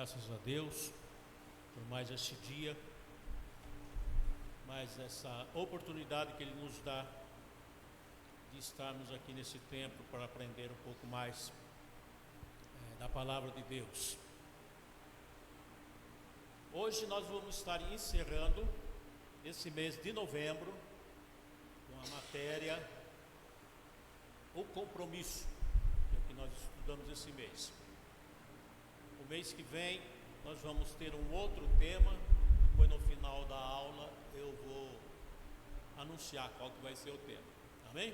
Graças a Deus por mais este dia, mais essa oportunidade que Ele nos dá de estarmos aqui nesse tempo para aprender um pouco mais da Palavra de Deus. Hoje nós vamos estar encerrando esse mês de novembro com a matéria O Compromisso, que é o que nós estudamos esse mês. O mês que vem nós vamos ter um outro tema, depois no final da aula eu vou anunciar qual que vai ser o tema, amém?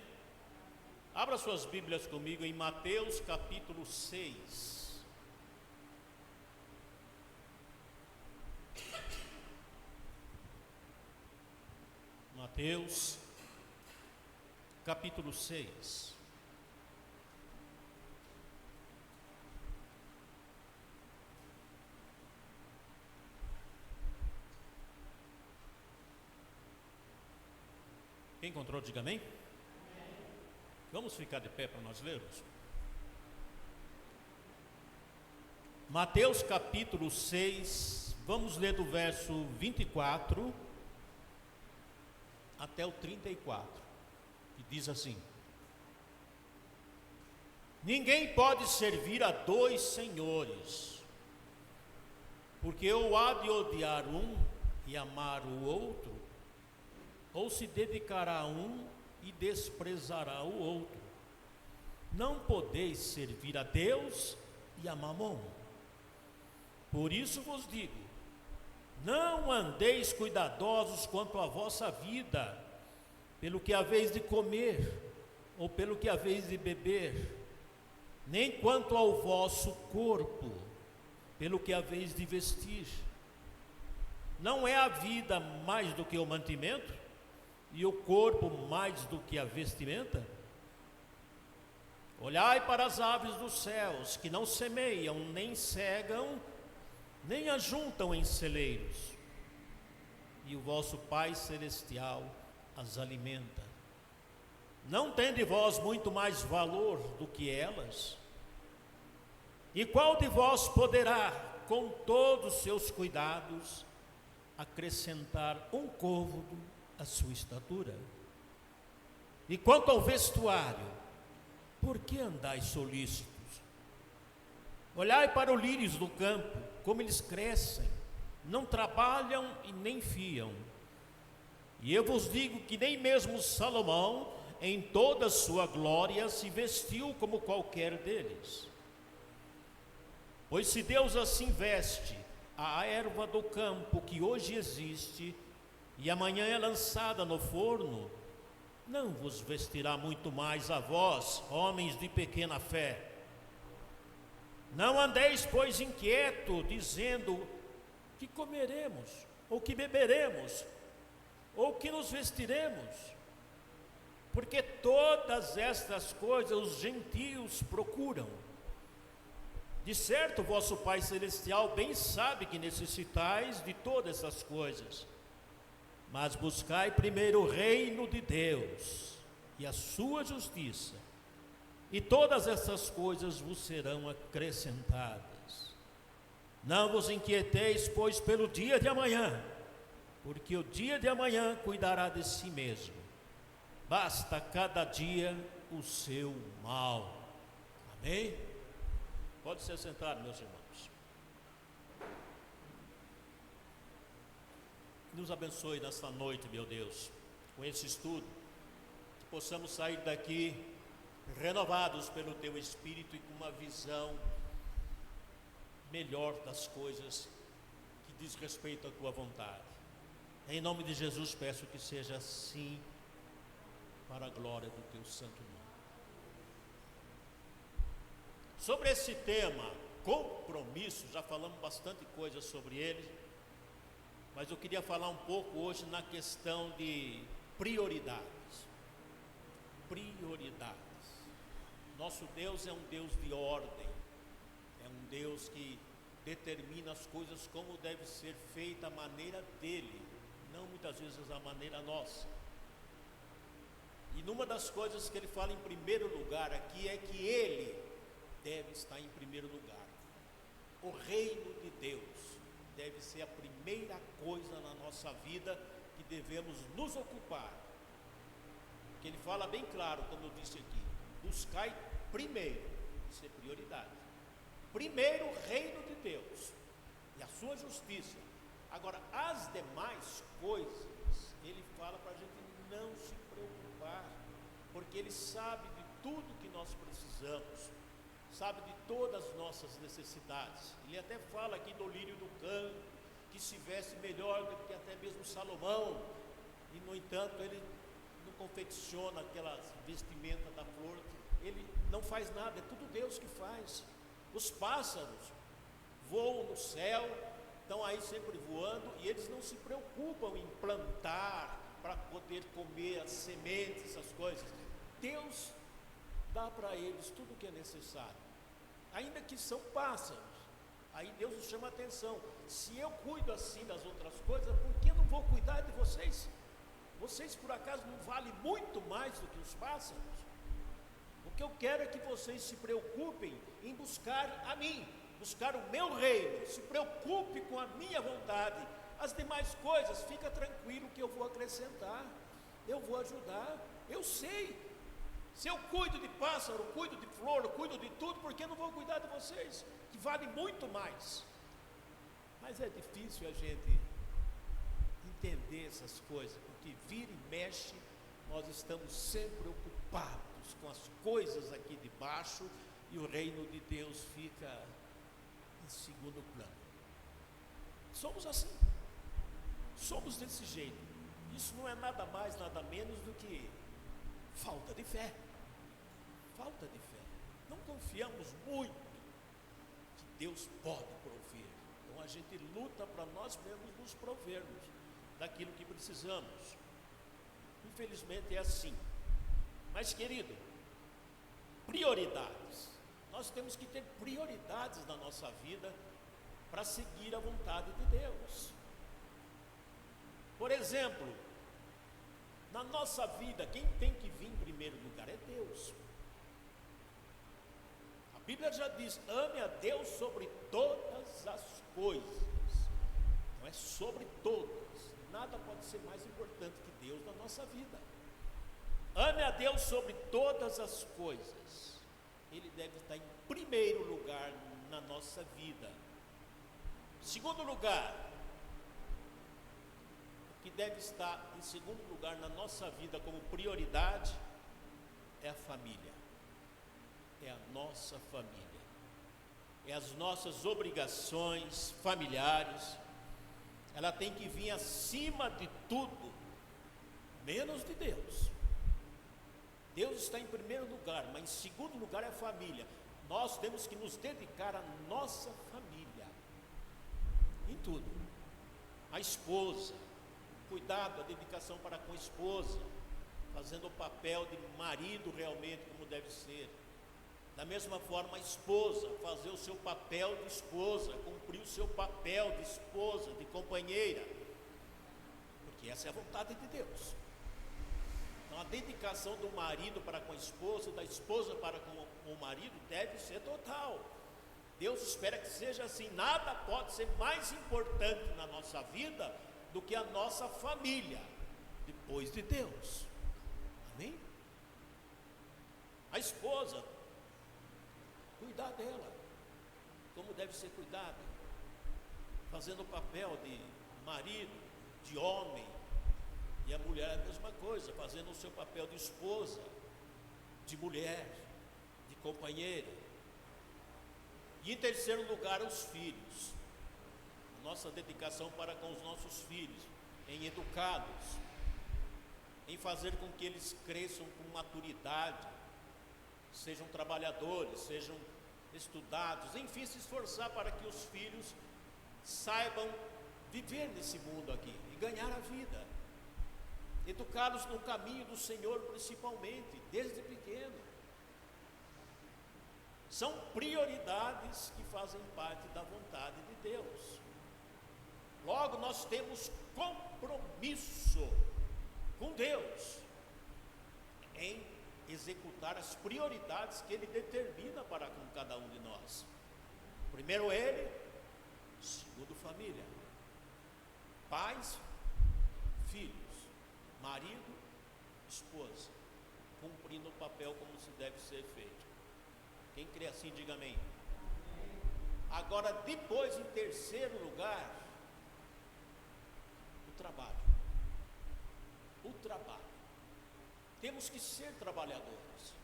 Abra suas Bíblias comigo em Mateus capítulo 6. Mateus capítulo 6. Quem encontrou, diga amém. Vamos ficar de pé para nós lermos. Mateus capítulo 6, vamos ler do verso 24 até o 34, que diz assim: Ninguém pode servir a dois senhores, porque ou há de odiar um e amar o outro, ou se dedicará a um e desprezará o outro. Não podeis servir a Deus e a Mamon. Por isso vos digo, não andeis cuidadosos quanto à vossa vida, pelo que haveis de comer, ou pelo que haveis de beber, nem quanto ao vosso corpo, pelo que haveis de vestir. Não é a vida mais do que o mantimento, e o corpo mais do que a vestimenta? Olhai para as aves dos céus, que não semeiam, nem cegam, nem ajuntam em celeiros, e o vosso Pai Celestial as alimenta. Não tende vós muito mais valor do que elas? E qual de vós poderá, com todos os seus cuidados, acrescentar um côvado a sua estatura? E quanto ao vestuário, por que andais solícitos? Olhai para os lírios do campo, como eles crescem, não trabalham e nem fiam. E eu vos digo que nem mesmo Salomão, em toda a sua glória, se vestiu como qualquer deles. Pois se Deus assim veste a erva do campo que hoje existe, e amanhã é lançada no forno, não vos vestirá muito mais a vós, homens de pequena fé? Não andeis, pois, inquieto, dizendo: que comeremos, ou que beberemos, ou que nos vestiremos? Porque todas estas coisas os gentios procuram. De certo, vosso Pai Celestial bem sabe que necessitais de todas essas coisas. Mas buscai primeiro o reino de Deus e a sua justiça, e todas essas coisas vos serão acrescentadas. Não vos inquieteis, pois, pelo dia de amanhã, porque o dia de amanhã cuidará de si mesmo. Basta cada dia o seu mal. Amém? Pode se sentar, meus irmãos. Nos abençoe nesta noite, meu Deus, com esse estudo, que possamos sair daqui renovados pelo Teu Espírito e com uma visão melhor das coisas que diz respeito à Tua vontade. Em nome de Jesus peço que seja assim, para a glória do Teu santo nome. Sobre esse tema, compromisso, já falamos bastante coisa sobre ele, mas eu queria falar um pouco hoje na questão de prioridades. Prioridades. Nosso Deus é um Deus de ordem, é um Deus que determina as coisas como deve ser feita a maneira dele, não muitas vezes a maneira nossa. E numa das coisas que ele fala em primeiro lugar aqui é que ele deve estar em primeiro lugar. O reino de ser a primeira coisa na nossa vida que devemos nos ocupar. Porque ele fala bem claro, como eu disse aqui: buscai primeiro, isso é prioridade. Primeiro o reino de Deus e a sua justiça. Agora, as demais coisas, ele fala para a gente não se preocupar, porque ele sabe de tudo que nós precisamos, sabe de todas as nossas necessidades. Ele até fala aqui do lírio do campo, que se veste melhor do que até mesmo Salomão, e no entanto ele não confecciona aquelas vestimentas da flor, ele não faz nada, é tudo Deus que faz. Os pássaros voam no céu, estão aí sempre voando, e eles não se preocupam em plantar para poder comer as sementes, essas coisas. Deus dá para eles tudo o que é necessário, ainda que são pássaros. Aí Deus nos chama a atenção: se eu cuido assim das outras coisas, por que não vou cuidar de vocês? Vocês por acaso não valem muito mais do que os pássaros? O que eu quero é que vocês se preocupem em buscar a mim, buscar o meu reino, se preocupe com a minha vontade. As demais coisas, fica tranquilo que eu vou acrescentar, eu vou ajudar. Eu sei, se eu cuido de pássaro, cuido de flor, cuido de tudo, por que não vou cuidar de vocês, que vale muito mais? Mas é difícil a gente entender essas coisas, porque vira e mexe, nós estamos sempre ocupados com as coisas aqui de baixo, e o reino de Deus fica em segundo plano. Somos assim, somos desse jeito. Isso não é nada mais, nada menos do que falta de fé. Falta de fé. Não confiamos muito que Deus pode prover. Então a gente luta para nós mesmos nos provermos daquilo que precisamos. Infelizmente é assim. Mas, querido, prioridades. Nós temos que ter prioridades na nossa vida para seguir a vontade de Deus. Por exemplo, na nossa vida, quem tem que vir em primeiro lugar é Deus. A Bíblia já diz: ame a Deus sobre todas as coisas. Não é sobre todas. Nada pode ser mais importante que Deus na nossa vida. Ame a Deus sobre todas as coisas. Ele deve estar em primeiro lugar na nossa vida. Segundo lugar, o que deve estar em segundo lugar na nossa vida como prioridade é a família. É a nossa família. É as nossas obrigações familiares. Ela tem que vir acima de tudo, menos de Deus. Deus está em primeiro lugar, mas em segundo lugar é a família. Nós temos que nos dedicar à nossa família, em tudo. A esposa, cuidado, a dedicação para com a esposa, fazendo o papel de marido realmente como deve ser. Da mesma forma, a esposa, fazer o seu papel de esposa, cumprir o seu papel de esposa, de companheira, porque essa é a vontade de Deus. Então, a dedicação do marido para com a esposa, da esposa para com o marido, deve ser total. Deus espera que seja assim. Nada pode ser mais importante na nossa vida do que a nossa família, depois de Deus. Amém? A esposa, cuidar dela, como deve ser cuidada, fazendo o papel de marido, de homem. E a mulher é a mesma coisa, fazendo o seu papel de esposa, de mulher, de companheira. E em terceiro lugar, os filhos. A nossa dedicação para com os nossos filhos, em educá-los, em fazer com que eles cresçam com maturidade, sejam trabalhadores, sejam estudados, enfim, se esforçar para que os filhos saibam viver nesse mundo aqui e ganhar a vida. Educá-los no caminho do Senhor, principalmente, desde pequeno. São prioridades que fazem parte da vontade de Deus. Logo, nós temos compromisso com Deus em executar as prioridades que Ele determina para com cada um de nós. Primeiro Ele, segundo família. pais, filhos, marido, esposa, cumprindo o papel como se deve ser feito. Quem crê assim, diga amém. Agora, depois, em terceiro lugar, o trabalho. O trabalho. Temos que ser trabalhadores.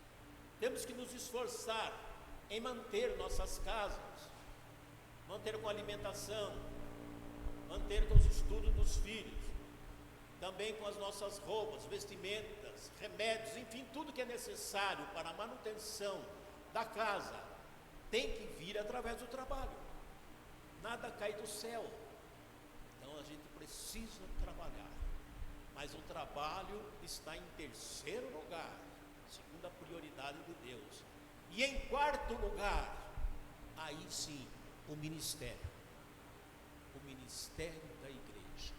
Temos que nos esforçar em manter nossas casas, manter com a alimentação, manter com os estudos dos filhos, também com as nossas roupas, vestimentas, remédios, enfim, tudo que é necessário para a manutenção da casa tem que vir através do trabalho. Nada cai do céu. Então a gente precisa trabalhar. Mas o trabalho está em terceiro lugar, segunda prioridade de Deus. E em quarto lugar, aí sim, o ministério. O ministério da igreja.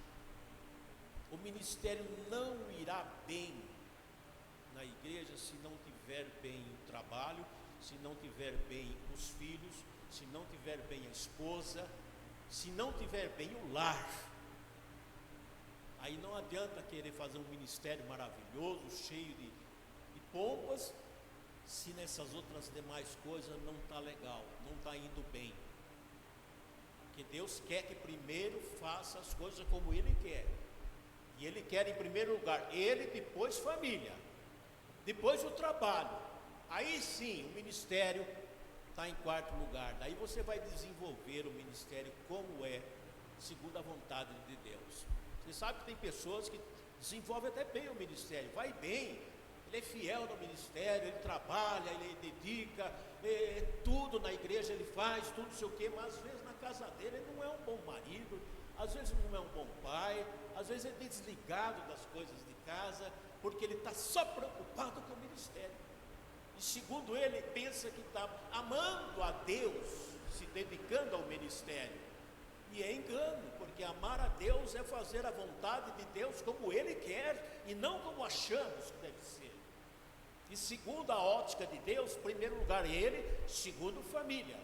O ministério não irá bem na igreja se não tiver bem o trabalho, se não tiver bem os filhos, se não tiver bem a esposa, se não tiver bem o lar. Aí não adianta querer fazer um ministério maravilhoso, cheio de pompas, se nessas outras demais coisas não está legal, não está indo bem. Porque Deus quer que primeiro faça as coisas como Ele quer. E Ele quer em primeiro lugar Ele, depois família, depois o trabalho. Aí sim o ministério está em quarto lugar. Daí você vai desenvolver o ministério como é, segundo a vontade de Deus. Você sabe que tem pessoas que desenvolvem até bem o ministério, vai bem, ele é fiel no ministério, ele trabalha, ele dedica, tudo na igreja ele faz, tudo não sei o quê, mas às vezes na casa dele ele não é um bom marido, às vezes não é um bom pai, às vezes é desligado das coisas de casa, porque ele está só preocupado com o ministério. E segundo ele, pensa que está amando a Deus, se dedicando ao ministério. E é engano, porque amar a Deus é fazer a vontade de Deus como Ele quer e não como achamos que deve ser. E segundo a ótica de Deus, primeiro lugar Ele, segundo família,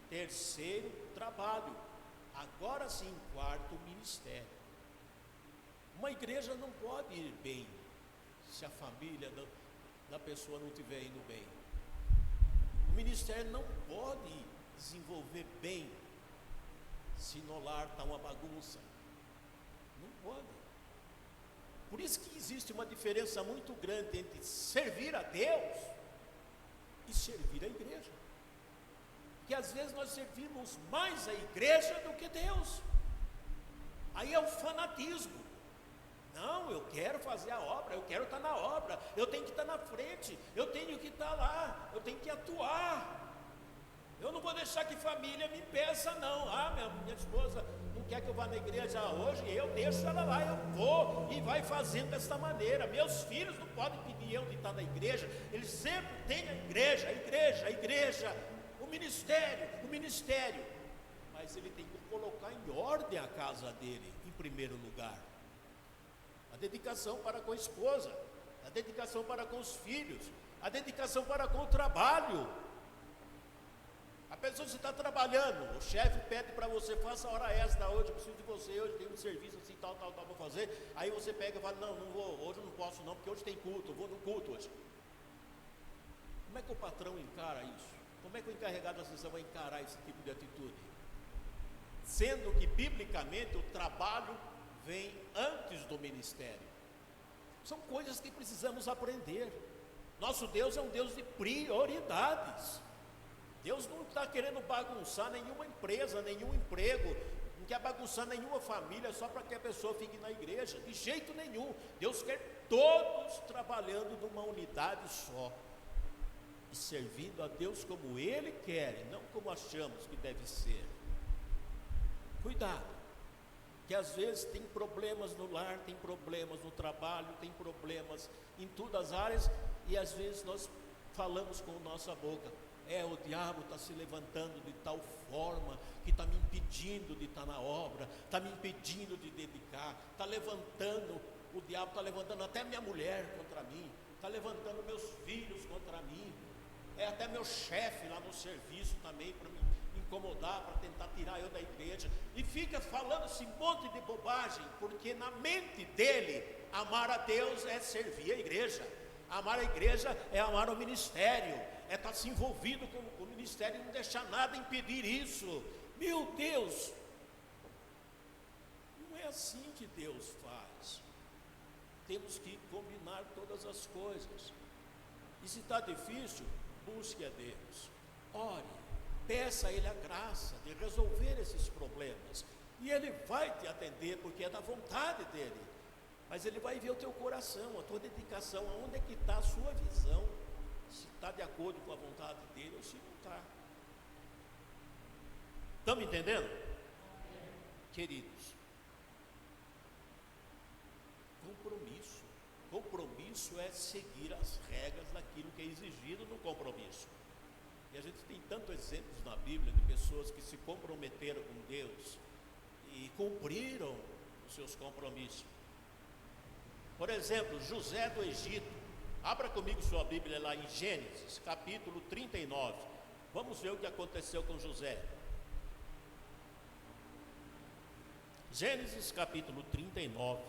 terceiro trabalho, agora sim quarto ministério. Uma igreja não pode ir bem se a família da pessoa não estiver indo bem. O ministério não pode desenvolver bem se no lar está uma bagunça. Não pode. Por isso que existe uma diferença muito grande entre servir a Deus e servir a igreja. Porque às vezes nós servimos mais a igreja do que Deus. Aí é o fanatismo. Não, eu quero fazer a obra, eu quero estar na obra, eu tenho que estar na frente, eu tenho que estar lá, eu tenho que atuar. Eu não vou deixar que família me peça não. Minha esposa não quer que eu vá na igreja hoje, eu deixo ela lá, eu vou e vai fazendo desta maneira. Meus filhos não podem pedir eu de estar na igreja, eles sempre têm a igreja, o ministério. Mas ele tem que colocar em ordem a casa dele, em primeiro lugar. A dedicação para com a esposa, a dedicação para com os filhos, a dedicação para com o trabalho. A pessoa que está trabalhando, o chefe pede para você, faça a hora extra hoje, eu preciso de você, hoje tem um serviço assim, tal, para fazer. Aí você pega e fala, não vou, hoje eu não posso não, porque hoje tem culto, eu vou no culto hoje. Como é que o patrão encara isso? Como é que o encarregado da sessão vai encarar esse tipo de atitude? Sendo que, biblicamente, o trabalho vem antes do ministério. São coisas que precisamos aprender. Nosso Deus é um Deus de prioridades. Deus não está querendo bagunçar nenhuma empresa, nenhum emprego, não quer bagunçar nenhuma família só para que a pessoa fique na igreja, de jeito nenhum. Deus quer todos trabalhando numa unidade só e servindo a Deus como Ele quer e não como achamos que deve ser. Cuidado, que às vezes tem problemas no lar, tem problemas no trabalho, tem problemas em todas as áreas e às vezes nós falamos com nossa boca, o diabo está se levantando de tal forma que está me impedindo de estar na obra, está me impedindo de dedicar, o diabo está levantando até minha mulher contra mim, está levantando meus filhos contra mim, até meu chefe lá no serviço também para me incomodar, para tentar tirar eu da igreja. igreja, e fica falando esse monte de bobagem, porque na mente dele, amar a Deus é servir a igreja, amar a igreja é amar o ministério, é estar se envolvido com o ministério e não deixar nada impedir isso. Meu Deus, não é assim que Deus faz. Temos que combinar todas as coisas. E se está difícil, busque a Deus, ore, peça a Ele a graça de resolver esses problemas, e Ele vai te atender, porque é da vontade dEle, mas Ele vai ver o teu coração, a tua dedicação, aonde é que está a sua visão, se está de acordo com a vontade dEle ou se não está. Estão me entendendo? Queridos, compromisso é seguir as regras daquilo que é exigido no compromisso. E a gente tem tantos exemplos na Bíblia de pessoas que se comprometeram com Deus e cumpriram os seus compromissos. Por exemplo, José do Egito. Abra comigo sua Bíblia lá em Gênesis, capítulo 39. Vamos ver o que aconteceu com José. Gênesis, capítulo 39.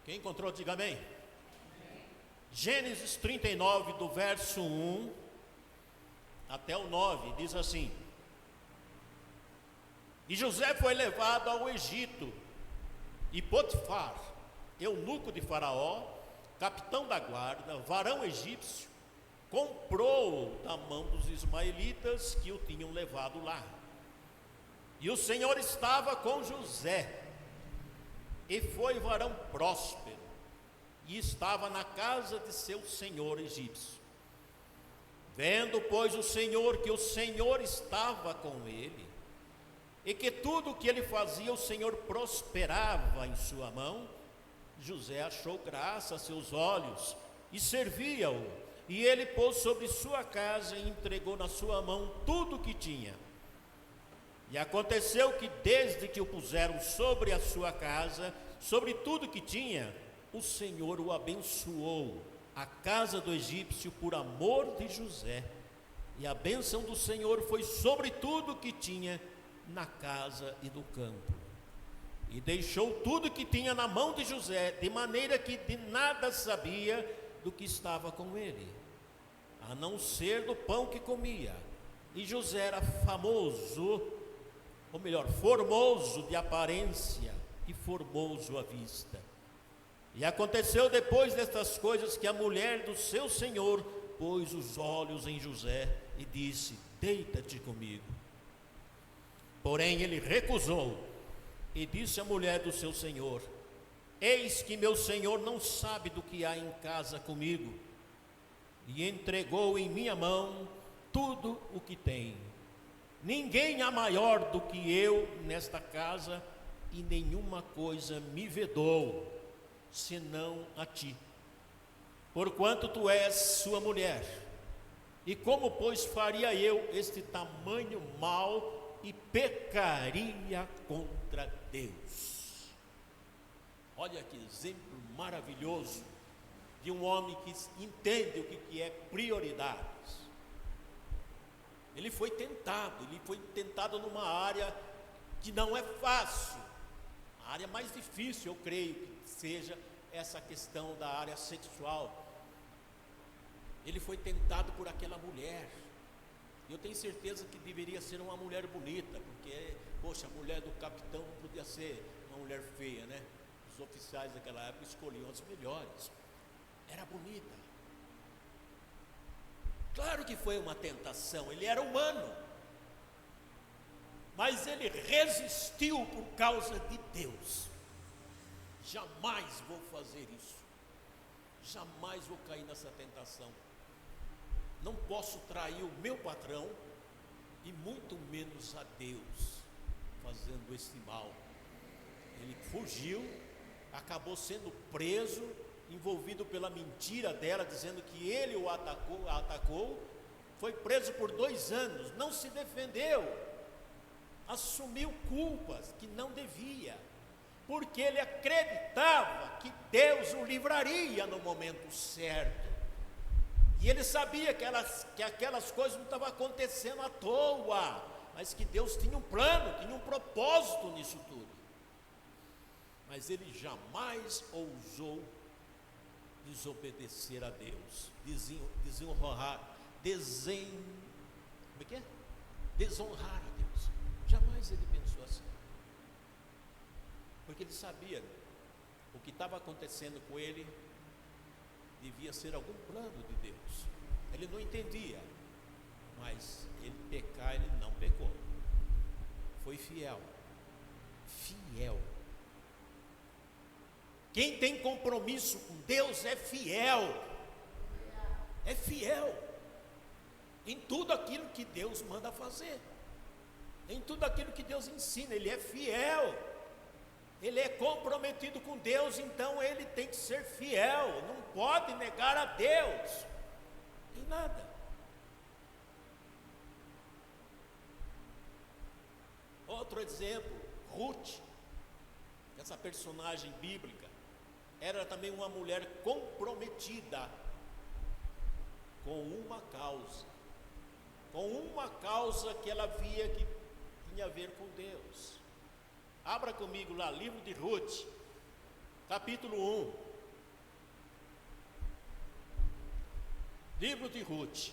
Quem encontrou, diga amém. Gênesis 39, do verso 1 até o 9, diz assim: E José foi levado ao Egito, e Potifar, eunuco de Faraó, capitão da guarda, varão egípcio, comprou-o da mão dos ismaelitas que o tinham levado lá. E o Senhor estava com José, e foi varão próspero, e estava na casa de seu senhor egípcio. Vendo, pois, o Senhor que o Senhor estava com ele, e que tudo o que ele fazia, o Senhor prosperava em sua mão, José achou graça a seus olhos, e servia-o, e ele pôs sobre sua casa, e entregou na sua mão tudo o que tinha. E aconteceu que desde que o puseram sobre a sua casa, sobre tudo que tinha, o Senhor o abençoou, a casa do egípcio, por amor de José. E a bênção do Senhor foi sobre tudo que tinha na casa e no campo. E deixou tudo que tinha na mão de José, de maneira que de nada sabia do que estava com ele, a não ser do pão que comia. E José era famoso, ou melhor, formoso de aparência e formoso à vista. E aconteceu depois destas coisas que a mulher do seu senhor pôs os olhos em José e disse: deita-te comigo. Porém ele recusou e disse à mulher do seu senhor: eis que meu senhor não sabe do que há em casa comigo. E entregou em minha mão tudo o que tem. Ninguém há maior do que eu nesta casa, e nenhuma coisa me vedou, senão a ti, porquanto tu és sua mulher. E como, pois, faria eu este tamanho mal e pecaria contra Deus? Olha que exemplo maravilhoso de um homem que entende o que é prioridades. Ele foi tentado numa área que não é fácil. A área mais difícil, eu creio que seja essa questão da área sexual. Ele foi tentado por aquela mulher. Eu tenho certeza que deveria ser uma mulher bonita, porque, poxa, a mulher do capitão não podia ser uma mulher feia, né? Os oficiais daquela época escolhiam as melhores. Era bonita. Claro que foi uma tentação, ele era humano, mas ele resistiu por causa de Deus. Jamais vou fazer isso, jamais vou cair nessa tentação. Não posso trair o meu patrão e muito menos a Deus fazendo esse mal. Ele fugiu, acabou sendo preso, envolvido pela mentira dela, dizendo que ele o atacou, foi preso por 2 anos, não se defendeu, assumiu culpas que não devia, porque ele acreditava que Deus o livraria no momento certo. E ele sabia que aquelas coisas não estavam acontecendo à toa, mas que Deus tinha um plano, tinha um propósito nisso tudo. Mas ele jamais ousou desobedecer a Deus, desonrar a Deus. Jamais ele pensou assim, porque ele sabia o que estava acontecendo com ele devia ser algum plano de Deus. Ele não entendia, mas ele pecar, ele não pecou, foi fiel. Quem tem compromisso com Deus é fiel em tudo aquilo que Deus manda fazer, em tudo aquilo que Deus ensina. Ele é fiel, ele é comprometido com Deus, então ele tem que ser fiel, não pode negar a Deus em nada. Outro exemplo, Ruth, essa personagem bíblica, era também uma mulher comprometida com uma causa que ela via que tinha a ver com Deus. Abra comigo lá, livro de Ruth, capítulo 1. Livro de Ruth,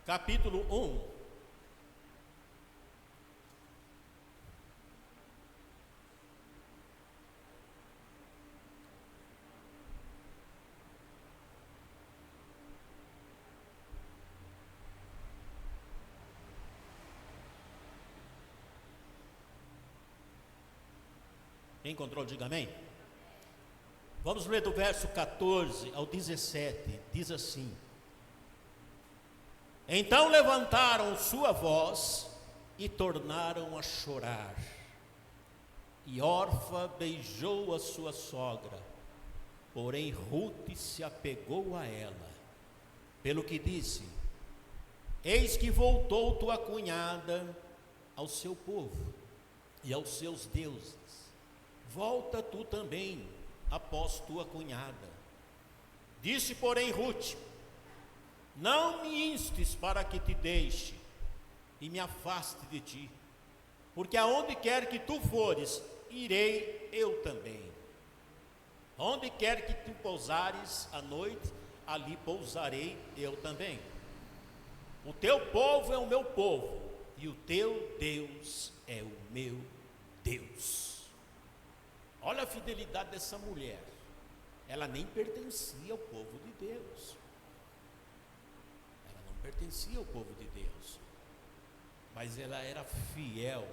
capítulo 1. Encontrou? Diga amém. Vamos ler do verso 14 ao 17. Diz assim: Então levantaram sua voz e tornaram a chorar. E Orfa beijou a sua sogra, porém Ruth se apegou a ela, pelo que disse: Eis que voltou tua cunhada ao seu povo e aos seus deuses. Volta tu também após tua cunhada. Disse, porém, Ruth: Não me instes para que te deixe e me afaste de ti, porque aonde quer que tu fores, irei eu também. Onde quer que tu pousares à noite, ali pousarei eu também. O teu povo é o meu povo, e o teu Deus é o meu Deus. Olha a fidelidade dessa mulher. Ela nem pertencia ao povo de Deus. Ela não pertencia ao povo de Deus, mas ela era fiel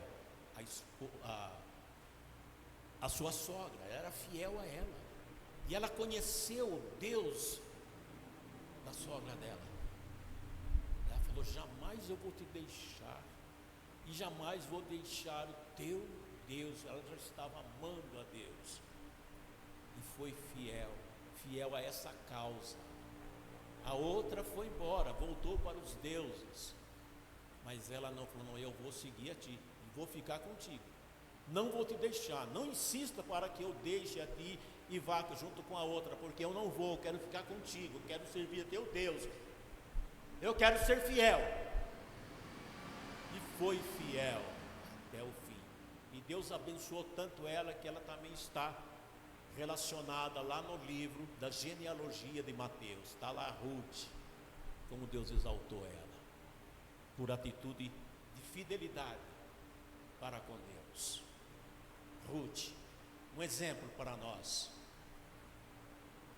à sua sogra. Ela era fiel a ela, e ela conheceu o Deus da sogra dela. Ela falou: jamais eu vou te deixar, e jamais vou deixar o teu Deus. Ela já estava amando a Deus e foi fiel a essa causa. A outra foi embora, voltou para os deuses, mas ela não falou: não, eu vou seguir a ti e vou ficar contigo, não vou te deixar. Não insista para que eu deixe a ti e vá junto com a outra, porque eu não vou, eu quero ficar contigo, eu quero servir a teu Deus, eu quero ser fiel. E foi fiel até o fim. E Deus abençoou tanto ela, que ela também está relacionada lá no livro da genealogia de Mateus. Está lá Ruth, como Deus exaltou ela, por atitude de fidelidade para com Deus. Ruth, um exemplo para nós.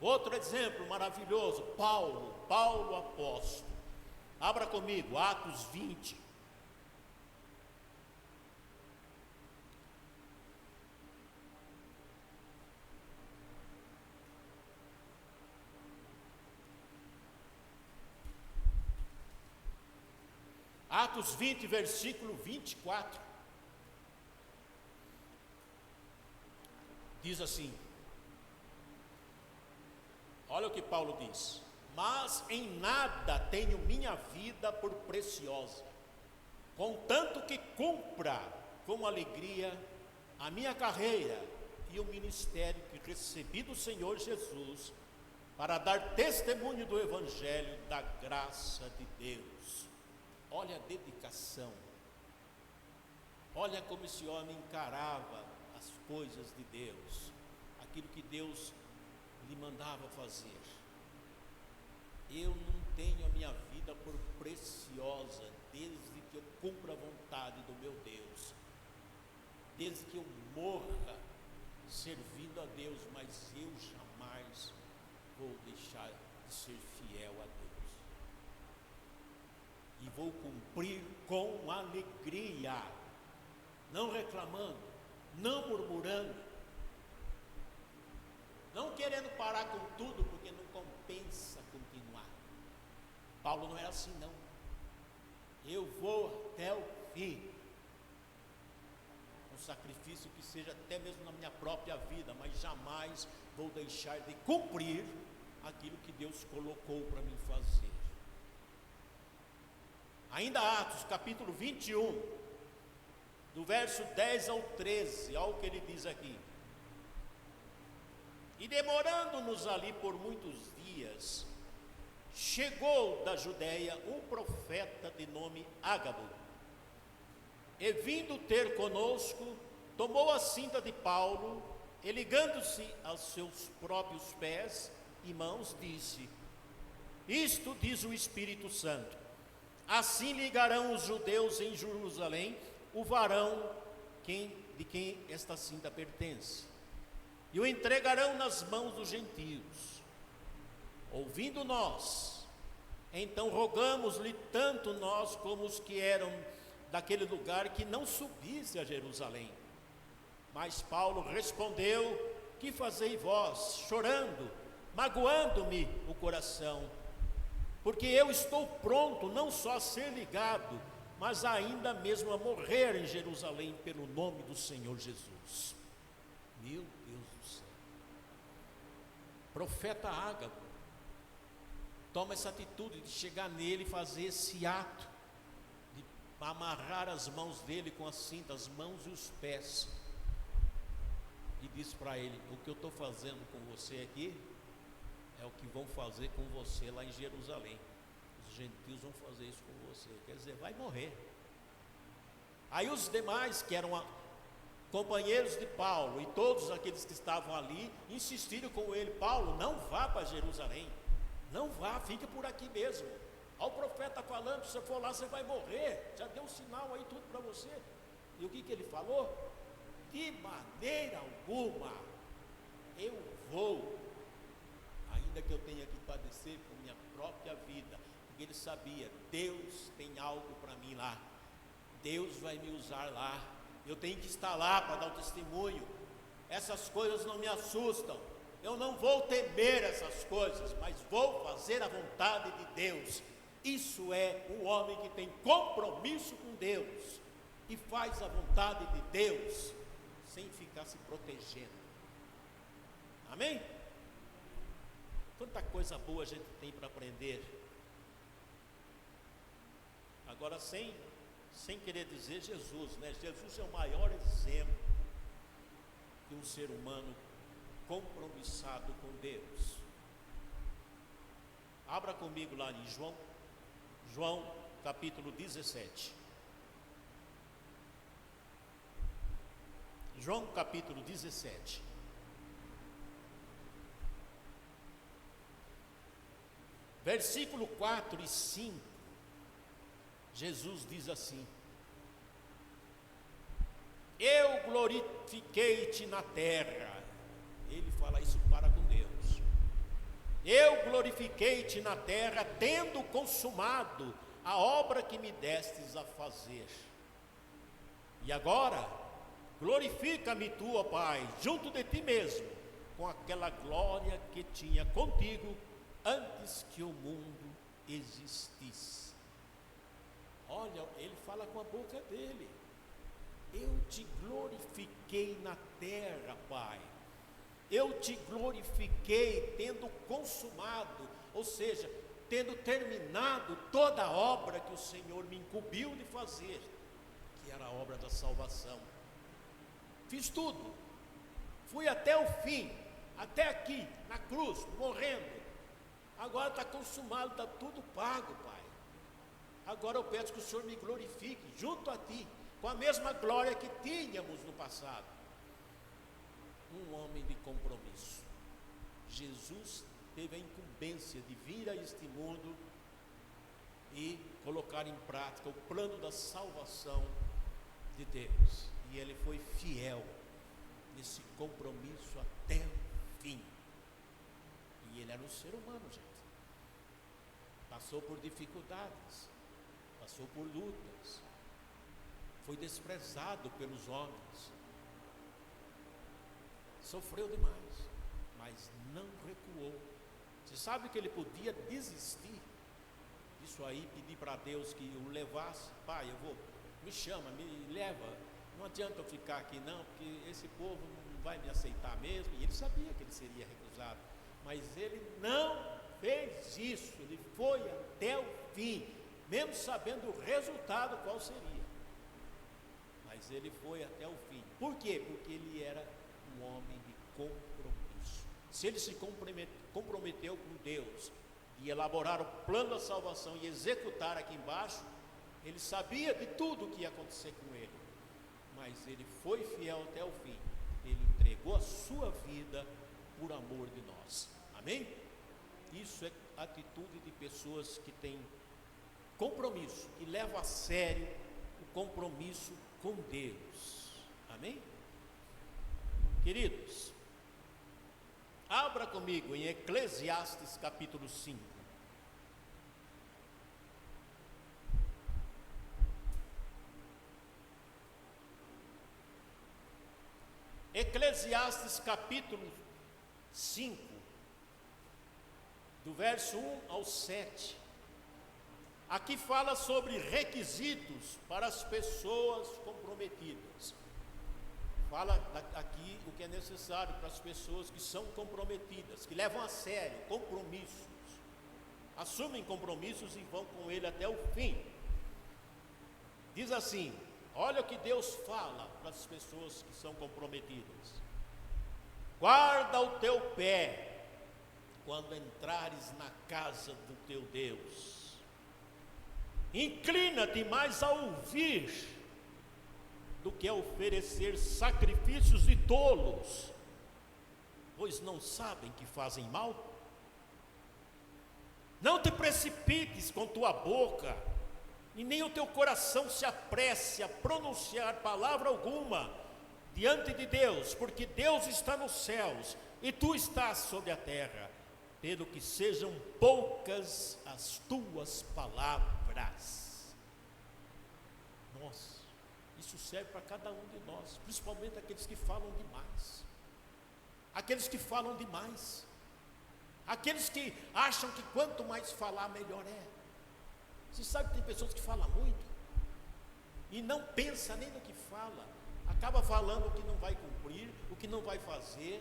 Outro exemplo maravilhoso, Paulo apóstolo. Abra comigo, Atos 20. Atos 20, versículo 24, diz assim: olha o que Paulo diz: Mas em nada tenho minha vida por preciosa, contanto que cumpra com alegria a minha carreira e o ministério que recebi do Senhor Jesus para dar testemunho do Evangelho da graça de Deus. Olha a dedicação, olha como esse homem encarava as coisas de Deus, aquilo que Deus lhe mandava fazer. Eu não tenho a minha vida por preciosa, desde que eu cumpra a vontade do meu Deus, desde que eu morra servindo a Deus, mas eu jamais vou deixar de ser fiel a Deus, e vou cumprir com alegria, não reclamando, não murmurando, não querendo parar com tudo, porque não compensa continuar. Paulo não era assim, não. Eu vou até o fim, um sacrifício que seja até mesmo na minha própria vida, mas jamais vou deixar de cumprir aquilo que Deus colocou para mim fazer. Ainda Atos, capítulo 21, do verso 10 ao 13, olha o que ele diz aqui. E demorando-nos ali por muitos dias, chegou da Judéia um profeta de nome Ágabo, e vindo ter conosco, tomou a cinta de Paulo, e ligando-se aos seus próprios pés e mãos, disse: isto diz o Espírito Santo, assim ligarão os judeus em Jerusalém o varão de quem esta cinta pertence, e o entregarão nas mãos dos gentios. Ouvindo nós, então rogamos-lhe, tanto nós como os que eram daquele lugar, que não subisse a Jerusalém. Mas Paulo respondeu: que fazei vós, chorando, magoando-me o coração? Porque eu estou pronto não só a ser ligado, mas ainda mesmo a morrer em Jerusalém pelo nome do Senhor Jesus. Meu Deus do céu. Profeta Ágabo toma essa atitude de chegar nele e fazer esse ato de amarrar as mãos dele com a cinta, as mãos e os pés, e diz para ele: o que eu estou fazendo com você aqui é o que vão fazer com você lá em Jerusalém. Os gentios vão fazer isso com você, quer dizer, vai morrer. Aí os demais, que eram companheiros de Paulo, e todos aqueles que estavam ali, insistiram com ele: Paulo, não vá para Jerusalém, não vá, fique por aqui mesmo. Olha o profeta falando, se você for lá você vai morrer, já deu um sinal aí tudo para você. E o que ele falou? De maneira alguma eu vou, ainda que eu tenha que padecer com minha própria vida, porque ele sabia: Deus tem algo para mim lá, Deus vai me usar lá, eu tenho que estar lá para dar o testemunho. Essas coisas não me assustam, eu não vou temer essas coisas, mas vou fazer a vontade de Deus. Isso é um homem que tem compromisso com Deus e faz a vontade de Deus sem ficar se protegendo. Amém? Quanta coisa boa a gente tem para aprender. Agora, sem querer dizer Jesus, né? Jesus é o maior exemplo de um ser humano compromissado com Deus. Abra comigo lá em João capítulo 17. João capítulo 17. Versículo 4 e 5, Jesus diz assim: eu glorifiquei-te na terra. Ele fala isso para com Deus. Eu glorifiquei-te na terra, tendo consumado a obra que me destes a fazer. E agora, glorifica-me tu, ó Pai, junto de ti mesmo, com aquela glória que tinha contigo antes que o mundo existisse. Olha, ele fala com a boca dele: eu te glorifiquei na terra, Pai. Eu te glorifiquei tendo consumado, ou seja, tendo terminado toda a obra que o Senhor me incumbiu de fazer, que que era a obra da salvação. Fiz tudo, fui até o fim, até aqui, na cruz, morrendo. Agora está consumado, está tudo pago, Pai. Agora eu peço que o Senhor me glorifique junto a Ti, com a mesma glória que tínhamos no passado. Um homem de compromisso. Jesus teve a incumbência de vir a este mundo e colocar em prática o plano da salvação de Deus. E ele foi fiel nesse compromisso até o fim. E ele era um ser humano, gente. Passou por dificuldades, passou por lutas, foi desprezado pelos homens, sofreu demais, mas não recuou. Você sabe que ele podia desistir disso aí, pedir para Deus que o levasse. Pai, me chama, me leva, não adianta eu ficar aqui não, porque esse povo não vai me aceitar mesmo. E ele sabia que ele seria recusado, mas ele não fez isso, ele foi até o fim, mesmo sabendo o resultado qual seria. Mas ele foi até o fim. Por quê? Porque ele era um homem de compromisso. Se ele se comprometeu com Deus e elaborar o plano da salvação e executar aqui embaixo, ele sabia de tudo o que ia acontecer com ele, mas ele foi fiel até o fim. Ele entregou a sua vida por amor de nós. Amém? Isso é atitude de pessoas que têm compromisso e levam a sério o compromisso com Deus. Amém? Queridos, abra comigo em Eclesiastes capítulo 5. Eclesiastes capítulo 5, do verso 1 ao 7. Aqui fala sobre requisitos para as pessoas comprometidas. Fala aqui o que é necessário para as pessoas que são comprometidas, que levam a sério compromissos, assumem compromissos e vão com ele até o fim. Diz assim: olha o que Deus fala para as pessoas que são comprometidas: guarda o teu pé quando entrares na casa do teu Deus, inclina-te mais a ouvir do que a oferecer sacrifícios de tolos, pois não sabem que fazem mal. Não te precipites com tua boca, e nem o teu coração se apresse a pronunciar palavra alguma diante de Deus, porque Deus está nos céus e tu estás sobre a terra, pelo que sejam poucas as tuas palavras. Nossa, isso serve para cada um de nós, principalmente aqueles que falam demais, aqueles que falam demais, aqueles que acham que quanto mais falar melhor é. Você sabe que tem pessoas que falam muito e não pensa nem no que fala, acaba falando o que não vai cumprir, o que não vai fazer,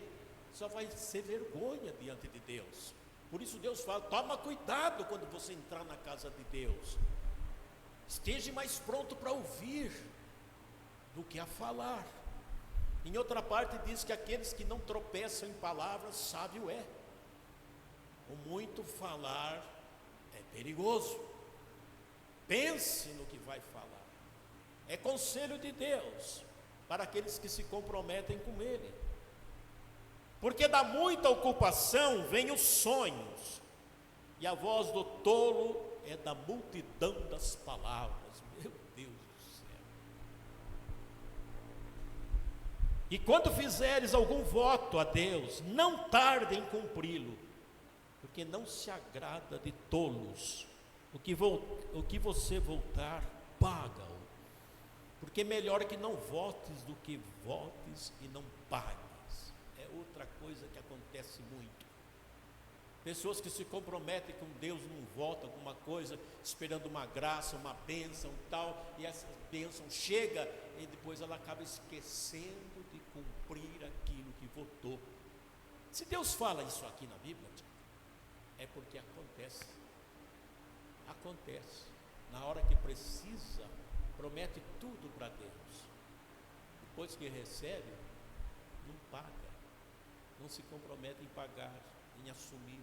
só vai ser vergonha diante de Deus. Por isso Deus fala: toma cuidado quando você entrar na casa de Deus, esteja mais pronto para ouvir do que a falar. Em outra parte diz que aqueles que não tropeçam em palavras, sábio é. O muito falar é perigoso. Pense no que vai falar. É conselho de Deus para aqueles que se comprometem com Ele. Porque da muita ocupação vem os sonhos, e a voz do tolo é da multidão das palavras. Meu Deus do céu. E quando fizeres algum voto a Deus, não tarde em cumpri-lo, porque não se agrada de tolos. O que você voltar, paga-o. Porque melhor que não votes do que votes e não pagues. É outra coisa que acontece muito. Pessoas que se comprometem com Deus, não votam alguma coisa, esperando uma graça, uma bênção e tal, e essa bênção chega e depois ela acaba esquecendo de cumprir aquilo que votou. Se Deus fala isso aqui na Bíblia, é porque acontece. Na hora que precisa promete tudo para Deus, depois que recebe, não paga, não se compromete em pagar, em assumir.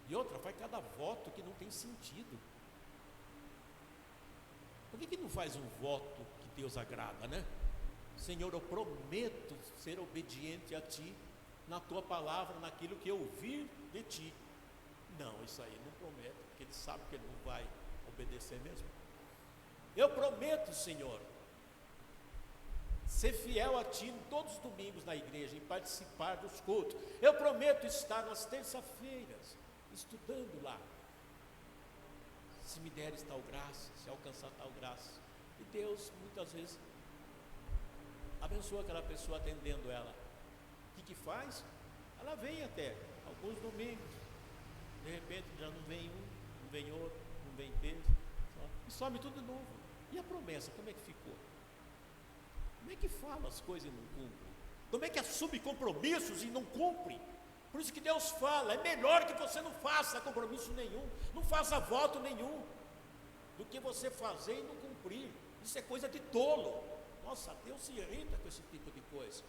E outra, faz cada voto que não tem sentido. Por que não faz um voto que Deus agrada, né? Senhor, eu prometo ser obediente a Ti, na Tua palavra, naquilo que eu ouvir de Ti. Não, isso aí não promete, porque Ele sabe que Ele não vai obedecer mesmo. Eu prometo, Senhor, ser fiel a Ti todos os domingos na igreja, em participar dos cultos. Eu prometo estar nas terças-feiras, estudando lá. Se me deres tal graça, se alcançar tal graça. E Deus, muitas vezes, abençoa aquela pessoa atendendo ela. O que faz? Ela vem até alguns domingos, de repente já não vem um, não vem outro, não vem terça, e some tudo de novo. E a promessa, como é que ficou? Como é que fala as coisas e não cumpre? Como é que assume compromissos e não cumpre? Por isso que Deus fala, é melhor que você não faça compromisso nenhum, não faça voto nenhum, do que você fazer e não cumprir. Isso é coisa de tolo. Nossa, Deus se irrita com esse tipo de coisa.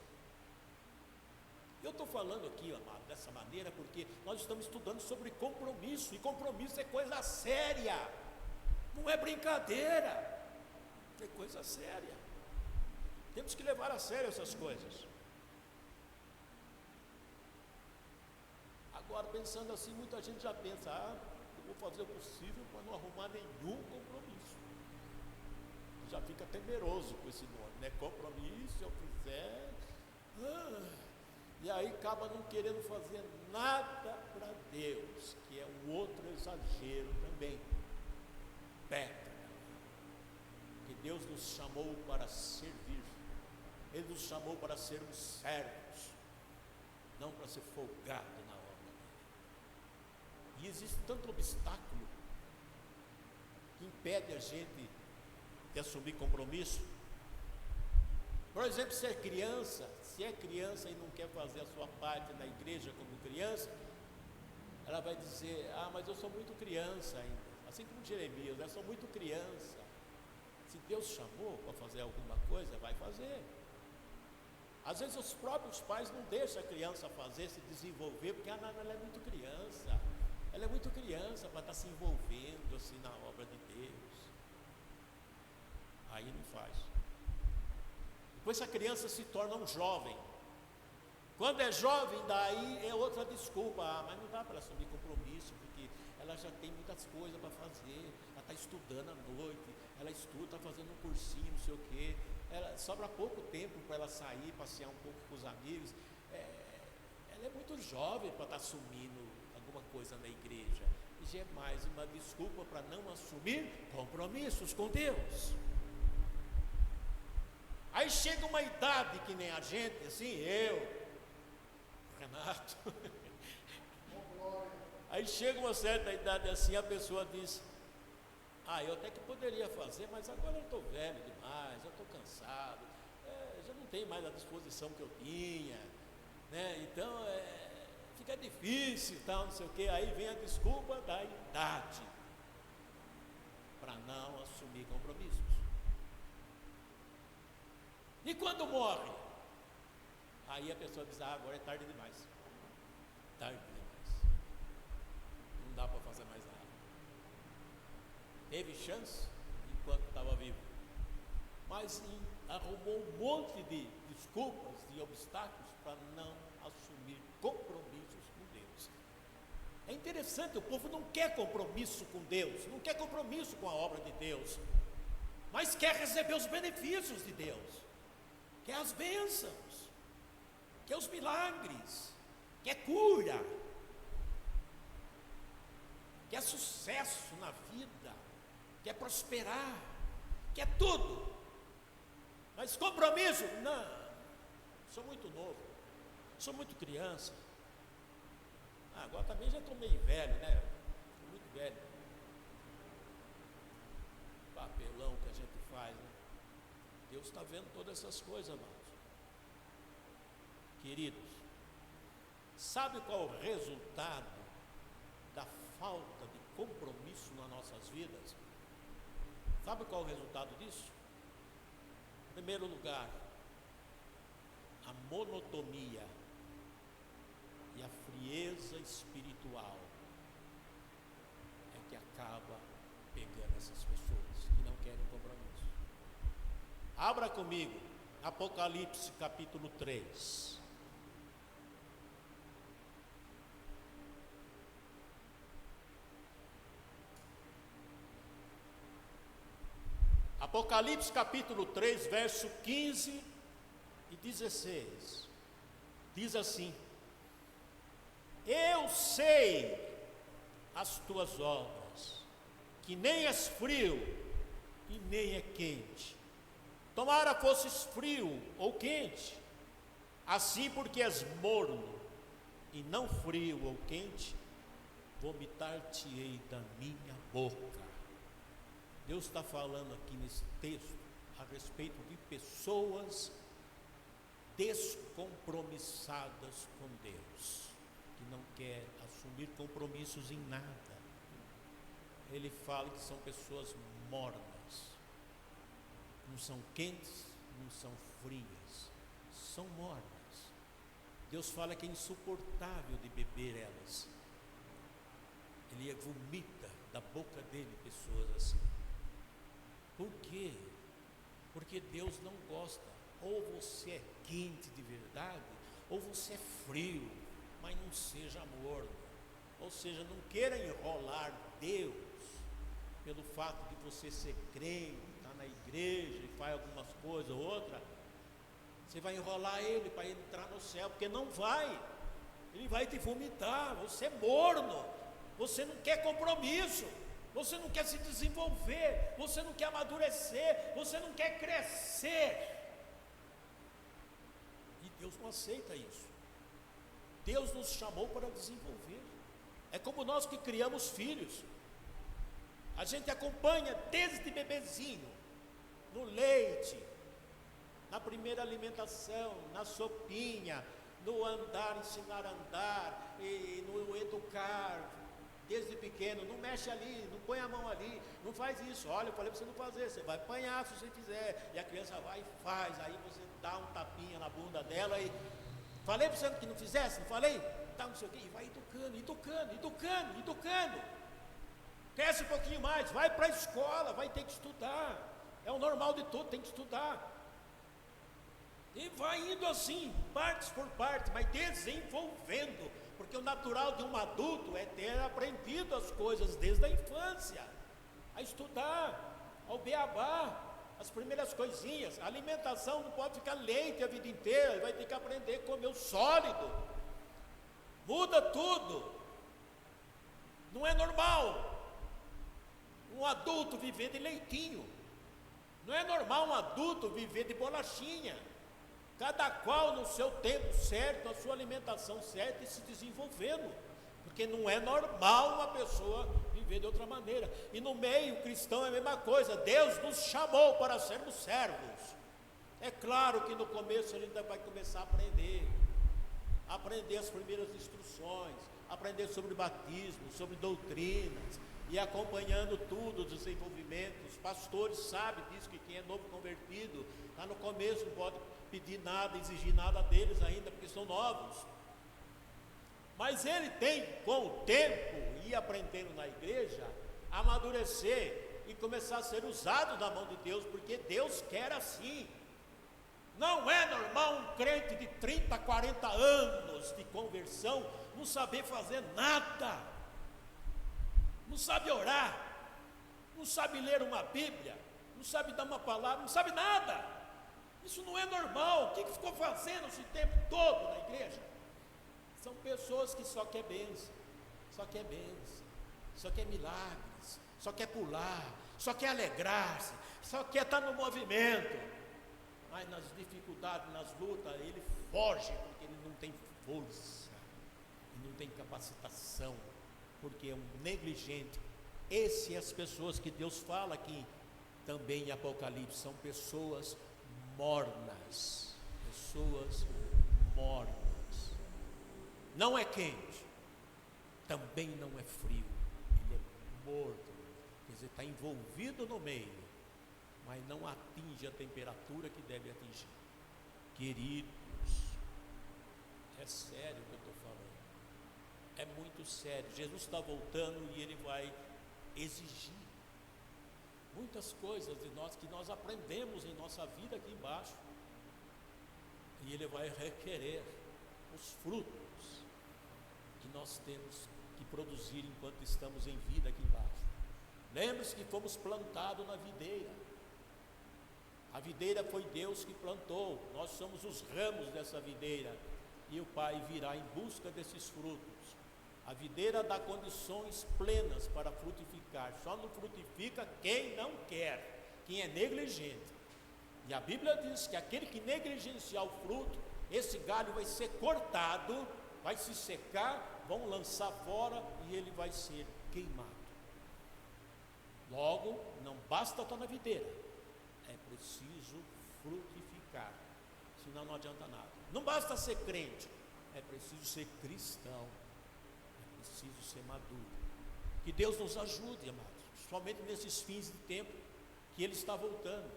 Eu estou falando aqui, amado, dessa maneira, porque nós estamos estudando sobre compromisso, e compromisso é coisa séria, não é brincadeira, é coisa séria. Temos que levar a sério essas coisas. Agora, pensando assim, muita gente já pensa, eu vou fazer o possível para não arrumar nenhum compromisso. Já fica temeroso com esse nome, né? Compromisso, se eu fizer, e aí acaba não querendo fazer nada para Deus, que é um outro exagero também. Peca. Que Deus nos chamou para servir, Ele nos chamou para sermos servos, não para ser folgado na obra dele. E existe tanto obstáculo que impede a gente de assumir compromisso. Por exemplo, se é criança e não quer fazer a sua parte na igreja como criança, ela vai dizer, mas eu sou muito criança ainda, assim como Jeremias, eu sou muito criança. Se Deus chamou para fazer alguma coisa, vai fazer. Às vezes os próprios pais não deixam a criança fazer, se desenvolver, porque ela é muito criança, ela é muito criança para estar se envolvendo assim na obra de Deus. Aí não faz. Depois a criança se torna um jovem. Quando é jovem, daí é outra desculpa, mas não dá para assumir compromisso, porque ela já tem muitas coisas para fazer, ela está estudando à noite, ela estuda, está fazendo um cursinho, não sei o quê, sobra pouco tempo para ela sair, passear um pouco com os amigos, ela é muito jovem para estar assumindo alguma coisa na igreja, e já é mais uma desculpa para não assumir compromissos com Deus. Aí chega uma idade que nem a gente, assim, eu, Renato, aí chega uma certa idade assim, a pessoa diz, eu até que poderia fazer, mas agora eu estou velho demais, eu estou cansado, já não tenho mais a disposição que eu tinha, né? Então fica difícil e tal, não sei o que, aí vem a desculpa da idade, para não assumir compromissos. E quando morre? Aí a pessoa diz, agora é tarde demais. Tarde demais. Não dá para fazer mais nada. Teve chance enquanto estava vivo, mas arrumou um monte de desculpas, de obstáculos para não assumir compromissos com Deus. É interessante, o povo não quer compromisso com Deus, não quer compromisso com a obra de Deus, mas quer receber os benefícios de Deus. Quer as bênçãos, quer os milagres, quer cura, quer sucesso na vida, quer prosperar, quer tudo. Mas compromisso? Não, sou muito novo, sou muito criança. Agora também já estou meio velho, né? Estou muito velho. Papelão que a gente faz, né? Deus está vendo todas essas coisas, amados. Queridos, sabe qual é o resultado da falta de compromisso nas nossas vidas? Sabe qual é o resultado disso? Em primeiro lugar, a monotonia e a frieza espiritual é que acaba pegando essas pessoas que não querem compromisso. Abra comigo, Apocalipse capítulo 3. Apocalipse capítulo 3, verso 15 e 16. Diz assim: eu sei as tuas obras, que nem és frio e nem é quente. Tomara fosses frio ou quente, assim porque és morno e não frio ou quente, vomitar-te-ei da minha boca. Deus está falando aqui nesse texto a respeito de pessoas descompromissadas com Deus, que não quer assumir compromissos em nada. Ele fala que são pessoas mornas, não são quentes, não são frias, são mornas. Deus fala que é insuportável de beber elas. Ele vomita da boca dele pessoas assim. Por quê? Porque Deus não gosta. Ou você é quente de verdade, ou você é frio, mas não seja morno. Ou seja, não queira enrolar Deus pelo fato de você ser crente, estar na igreja e faz algumas coisas ou outra. Você vai enrolar Ele para ele entrar no céu, porque não vai. Ele vai te vomitar. Você é morno, você não quer compromisso, você não quer se desenvolver, você não quer amadurecer, você não quer crescer. E Deus não aceita isso. Deus nos chamou para desenvolver. É como nós que criamos filhos. A gente acompanha desde bebezinho, no leite, na primeira alimentação, na sopinha, no andar, ensinar a andar, e no educar. Desde pequeno, não mexe ali, não põe a mão ali, não faz isso. Olha, eu falei para você não fazer, você vai apanhar se você fizer. E a criança vai e faz, aí você dá um tapinha na bunda dela e... Falei para você que não fizesse, não falei? Tá, não sei o quê, e vai educando. Cresce um pouquinho mais, vai para a escola, vai ter que estudar. É o normal de tudo, tem que estudar. E vai indo assim, partes por partes, mas desenvolvendo. Porque o natural de um adulto é ter aprendido as coisas desde a infância, a estudar, ao beabá, as primeiras coisinhas. A alimentação não pode ficar leite a vida inteira, ele vai ter que aprender a comer o sólido. Muda tudo. Não é normal um adulto viver de leitinho, não é normal um adulto viver de bolachinha. Cada qual no seu tempo certo, a sua alimentação certa e se desenvolvendo, porque não é normal uma pessoa viver de outra maneira. E no meio cristão é a mesma coisa. Deus nos chamou para sermos servos. É claro que no começo a gente vai começar a aprender as primeiras instruções, aprender sobre batismo, sobre doutrinas, e acompanhando tudo, o desenvolvimento. Os pastores sabem disso, que quem é novo convertido, lá no começo não pode pedir nada, exigir nada deles ainda, porque são novos. Mas ele tem, com o tempo, ir aprendendo na igreja, amadurecer e começar a ser usado na mão de Deus, porque Deus quer assim. Não é normal um crente de 30, 40 anos de conversão não saber fazer nada, não sabe orar, não sabe ler uma Bíblia, não sabe dar uma palavra, não sabe nada. Isso não é normal. O que ficou fazendo esse tempo todo na igreja? São pessoas que só quer bênção, só quer milagres, só quer pular, só quer alegrar-se, só quer estar no movimento. Mas nas dificuldades, nas lutas, ele foge, porque ele não tem força, ele não tem capacitação, porque é um negligente. Essas as pessoas que Deus fala aqui também em Apocalipse, são pessoas mornas, não é quente, também não é frio, ele é morno, quer dizer, está envolvido no meio, mas não atinge a temperatura que deve atingir. Queridos, é sério o que eu estou falando, é muito sério. Jesus está voltando e Ele vai exigir muitas coisas de nós que nós aprendemos em nossa vida aqui embaixo, e Ele vai requerer os frutos que nós temos que produzir enquanto estamos em vida aqui embaixo. Lembre-se que fomos plantados na videira. A videira foi Deus que plantou, nós somos os ramos dessa videira, e o Pai virá em busca desses frutos. A videira dá condições plenas para frutificar, só não frutifica quem não quer, quem é negligente. E a Bíblia diz que aquele que negligenciar o fruto, esse galho vai ser cortado, vai se secar, vão lançar fora e ele vai ser queimado. Logo, não basta estar na videira, é preciso frutificar, senão não adianta nada. Não basta ser crente, é preciso ser cristão, é preciso ser maduro. Que Deus nos ajude, amados, somente nesses fins de tempo que Ele está voltando,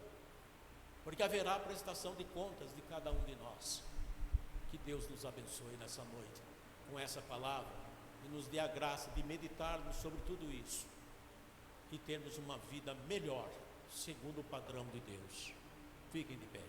porque haverá a prestação de contas de cada um de nós. Que Deus nos abençoe nessa noite com essa palavra e nos dê a graça de meditarmos sobre tudo isso e termos uma vida melhor, segundo o padrão de Deus. Fiquem de pé.